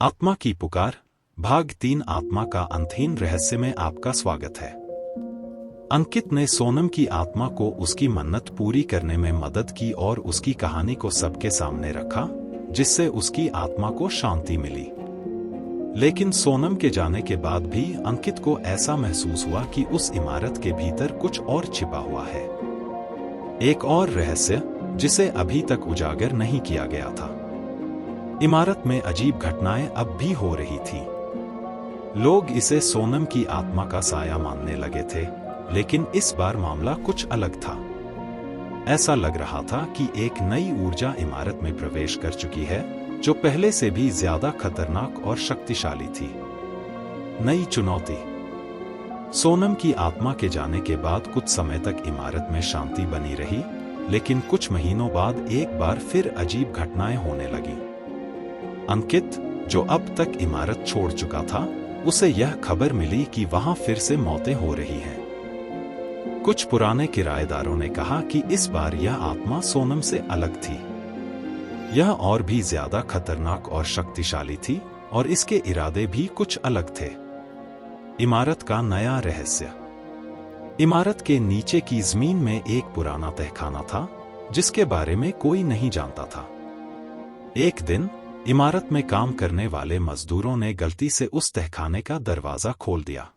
आत्मा की पुकार भाग 3 आत्मा का अंतहीन रहस्य में आपका स्वागत है। अंकित ने सोनम की आत्मा को उसकी मन्नत पूरी करने में मदद की और उसकी कहानी को सबके सामने रखा, जिससे उसकी आत्मा को शांति मिली। लेकिन सोनम के जाने के बाद भी अंकित को ऐसा महसूस हुआ कि उस इमारत के भीतर कुछ और छिपा हुआ है, एक और रहस्य जिसे अभी तक उजागर नहीं किया गया था। इमारत में अजीब घटनाएं अब भी हो रही थी। लोग इसे सोनम की आत्मा का साया मानने लगे थे, लेकिन इस बार मामला कुछ अलग था। ऐसा लग रहा था कि एक नई ऊर्जा इमारत में प्रवेश कर चुकी है, जो पहले से भी ज्यादा खतरनाक और शक्तिशाली थी। नई चुनौती। सोनम की आत्मा के जाने के बाद कुछ समय तक इमारत में शांति बनी रही, लेकिन कुछ महीनों बाद एक बार फिर अजीब घटनाएं होने लगी। अंकित, जो अब तक इमारत छोड़ चुका था, उसे यह खबर मिली कि वहां फिर से मौतें हो रही हैं। कुछ पुराने किराएदारों ने कहा कि इस बार यह आत्मा सोनम से अलग थी। यह और भी ज्यादा खतरनाक और शक्तिशाली थी, और इसके इरादे भी कुछ अलग थे। इमारत का नया रहस्य। इमारत के नीचे की जमीन में एक पुराना तहखाना था, जिसके बारे में कोई नहीं जानता था। एक दिन इमारत में काम करने वाले मजदूरों ने गलती से उस तहखाने का दरवाजा खोल दिया।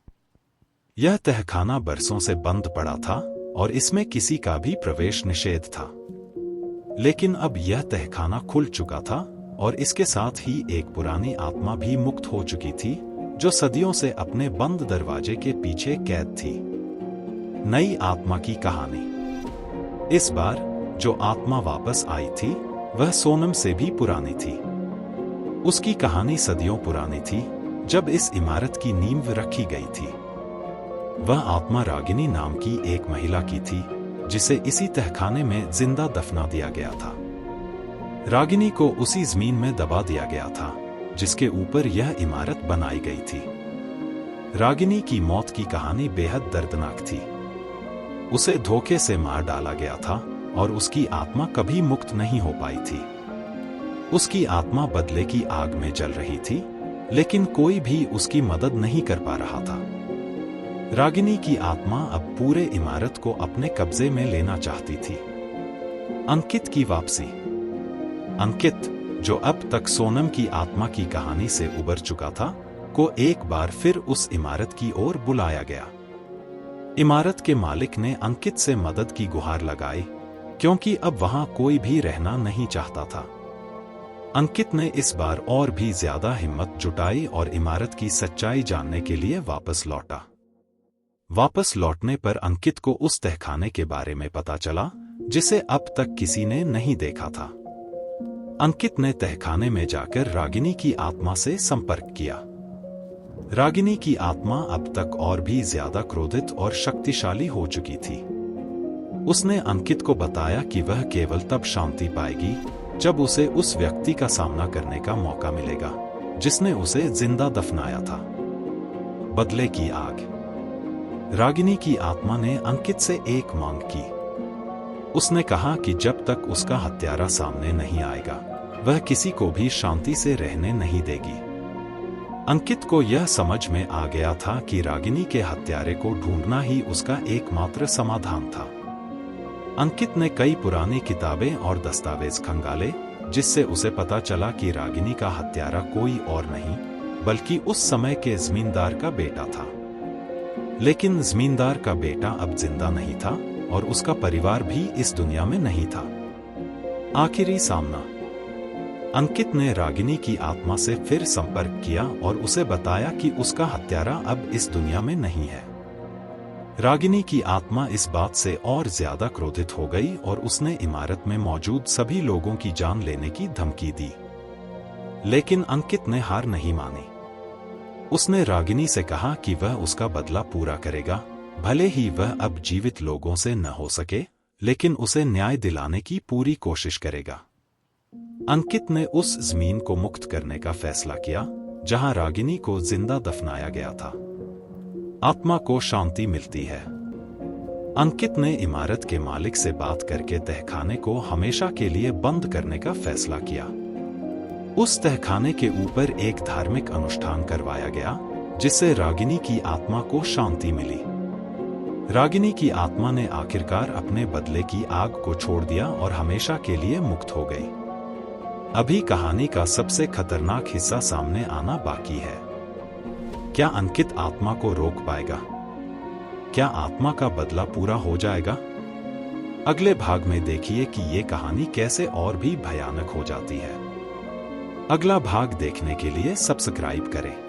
यह तहखाना बरसों से बंद पड़ा था और इसमें किसी का भी प्रवेश निषेध था। लेकिन अब यह तहखाना खुल चुका था और इसके साथ ही एक पुरानी आत्मा भी मुक्त हो चुकी थी, जो सदियों से अपने बंद दरवाजे के पीछे कैद थी। नई आत्मा की कहानी। इस बार जो आत्मा वापस आई थी, वह सोनम से भी पुरानी थी। उसकी कहानी सदियों पुरानी थी, जब इस इमारत की नींव रखी गई थी। वह आत्मा रागिनी नाम की एक महिला की थी, जिसे इसी तहखाने में जिंदा दफना दिया गया था। रागिनी को उसी जमीन में दबा दिया गया था, जिसके ऊपर यह इमारत बनाई गई थी। रागिनी की मौत की कहानी बेहद दर्दनाक थी। उसे धोखे से मार डाला गया था और उसकी आत्मा कभी मुक्त नहीं हो पाई थी। उसकी आत्मा बदले की आग में जल रही थी, लेकिन कोई भी उसकी मदद नहीं कर पा रहा था। रागिनी की आत्मा अब पूरे इमारत को अपने कब्जे में लेना चाहती थी। अंकित की वापसी। अंकित, जो अब तक सोनम की आत्मा की कहानी से उबर चुका था, को एक बार फिर उस इमारत की ओर बुलाया गया। इमारत के मालिक ने अंकित से मदद की गुहार लगाई, क्योंकि अब वहां कोई भी रहना नहीं चाहता था। अंकित ने इस बार और भी ज्यादा हिम्मत जुटाई और इमारत की सच्चाई जानने के लिए वापस लौटा। वापस लौटने पर अंकित को उस तहखाने के बारे में पता चला, जिसे अब तक किसी ने नहीं देखा था। अंकित ने तहखाने में जाकर रागिनी की आत्मा से संपर्क किया। रागिनी की आत्मा अब तक और भी ज्यादा क्रोधित और शक्तिशाली हो चुकी थी। उसने अंकित को बताया कि वह केवल तब शांति पाएगी जब उसे उस व्यक्ति का सामना करने का मौका मिलेगा, जिसने उसे जिंदा दफनाया था। बदले की आग। रागिनी की आत्मा ने अंकित से एक मांग की। उसने कहा कि जब तक उसका हत्यारा सामने नहीं आएगा, वह किसी को भी शांति से रहने नहीं देगी। अंकित को यह समझ में आ गया था कि रागिनी के हत्यारे को ढूंढना ही उसका एकमात्र समाधान था। अंकित ने कई पुरानी किताबें और दस्तावेज खंगाले, जिससे उसे पता चला कि रागिनी का हत्यारा कोई और नहीं, बल्कि उस समय के जमींदार का बेटा था। लेकिन जमींदार का बेटा अब जिंदा नहीं था और उसका परिवार भी इस दुनिया में नहीं था। आखिरी सामना। अंकित ने रागिनी की आत्मा से फिर संपर्क किया और उसे बताया कि उसका हत्यारा अब इस दुनिया में नहीं है। रागिनी की आत्मा इस बात से और ज्यादा क्रोधित हो गई और उसने इमारत में मौजूद सभी लोगों की जान लेने की धमकी दी। लेकिन अंकित ने हार नहीं मानी। उसने रागिनी से कहा कि वह उसका बदला पूरा करेगा, भले ही वह अब जीवित लोगों से न हो सके, लेकिन उसे न्याय दिलाने की पूरी कोशिश करेगा। अंकित ने उस जमीन को मुक्त करने का फैसला किया, जहां रागिनी को जिंदा दफनाया गया था। आत्मा को शांति मिलती है। अंकित ने इमारत के मालिक से बात करके तहखाने को हमेशा के लिए बंद करने का फैसला किया। उस तहखाने के ऊपर एक धार्मिक अनुष्ठान करवाया गया, जिससे रागिनी की आत्मा को शांति मिली। रागिनी की आत्मा ने आखिरकार अपने बदले की आग को छोड़ दिया और हमेशा के लिए मुक्त हो गई। अभी कहानी का सबसे खतरनाक हिस्सा सामने आना बाकी है। क्या अंकित आत्मा को रोक पाएगा? क्या आत्मा का बदला पूरा हो जाएगा? अगले भाग में देखिए कि ये कहानी कैसे और भी भयानक हो जाती है। अगला भाग देखने के लिए सब्सक्राइब करें।